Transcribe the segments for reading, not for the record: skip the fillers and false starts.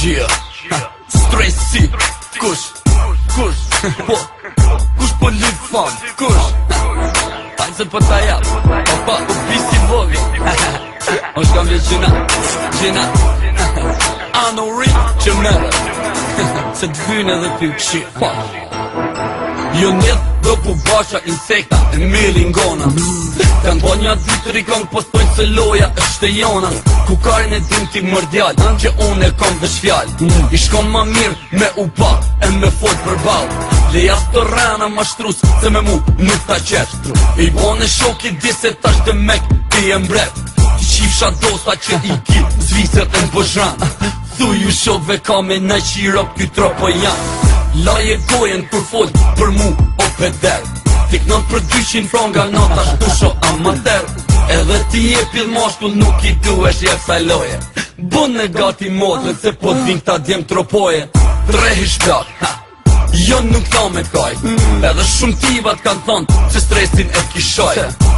Yeah, stresi, kush, kush po lip fan, kush taj se po ta jap, pa, u pisi vovi o shkam vje gjina Ano rit që mere se t'vyne dhe ty qi Jo njet do pu basha insekta e milin gona Kanë po një ditëri kanë postojnë se loja është e jona Ku karin e dim ti mërdjall që unë e kam vesh fjall I shkom ma mirë me u pa e me fol për bal Leja të rena ma shtrus se me mu nuk ta qesh I bone shoki di se tash të mek ti e mbret Ti qifsha dosta që i kip zviser e mbëshran Thuj ju shokve ka me në qirop ky tropo janë Laje gojen kur fol për mu o peder Tik not për 200 franga nota shtusho amater Edhe ti je pil moshkull nuk i duesh jep saj loje Bun në gati modrët se po t'vin ta djem tropoje Trehi shplak, jo nuk tha me kaj Edhe shumë tivat kanë thonë që stresin e kishoj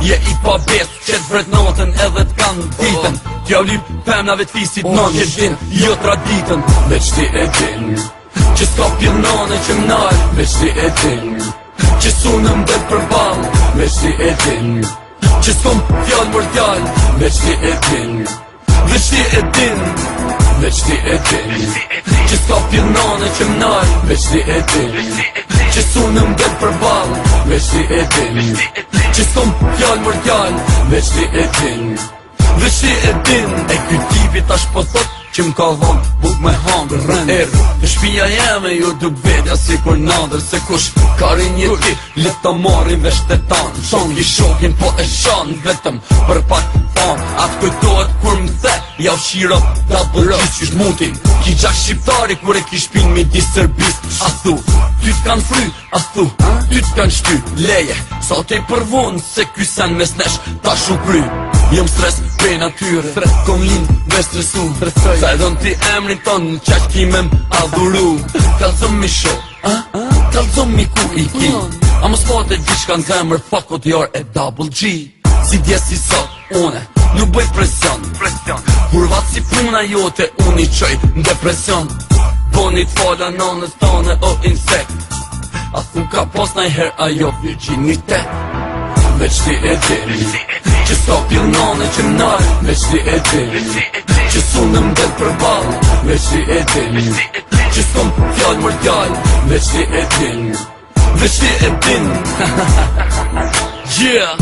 Je i pa besu që t'vret notën edhe t'kanë ditën T'ja u lip femnave t'fisit non që din jo traditën Veç ti e din që s'ka pjellone që m'naj Veç ti e din që s'unëm dhe për bal Veç ti e din që s'kom fjall mordjall Veç ti e din Veç ti e din Veç ti e din që s'ka pjellone që m'naj Veç ti e din që s'unëm dhe për bal Veç ti e din që s'kom fjall mordjall Veç ti e din Veç ti e din E ky tipi tash po thot që m'ka dhon buk me hangër rëndër Të shpia jeme ju duk vedja si kur nadër Se kush karin jeti let të marin vesh të tanë Shongi shokin po e shanë vetëm për pak fanë Atë kujtohet kur m'the jau shirot da bërgjit qysh mutin Ki gjak shqiptari kur e ki shpin mi di sërbis A thu, ty t'kan fry, a thu, ty t'kan shty Leje, sa t'ej përvon se ky sen mes nesh ta shukry Jem stres pe natyre, kom lind me stresu Sa e don ti emrin ton në qaq kime m'adhuru Kalzëm mi sho, kalzëm mi ku i ki A mos po të gjishka në zemër, fakot jar e double G Si dje si sot, une, nuk bëj presion Kur vat si puna jote, unë i qoj në depresion Boni t'fala nonës tone o insekt A thu ka pos najher ajo virginitet Veç ti e din që s'ka pjellone që m'naj Veç ti e din që s'unëm dhe për bal Veç ti e din që s'kom fjall mordjall Veç ti e din Veç ti e din Yeah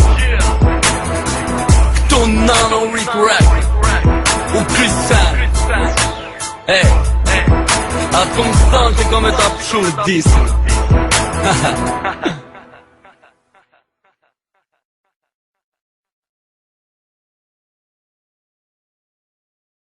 Këto nano Rick Rack U Christian Hey Atë kom s'tan që kom e ta pëshur disin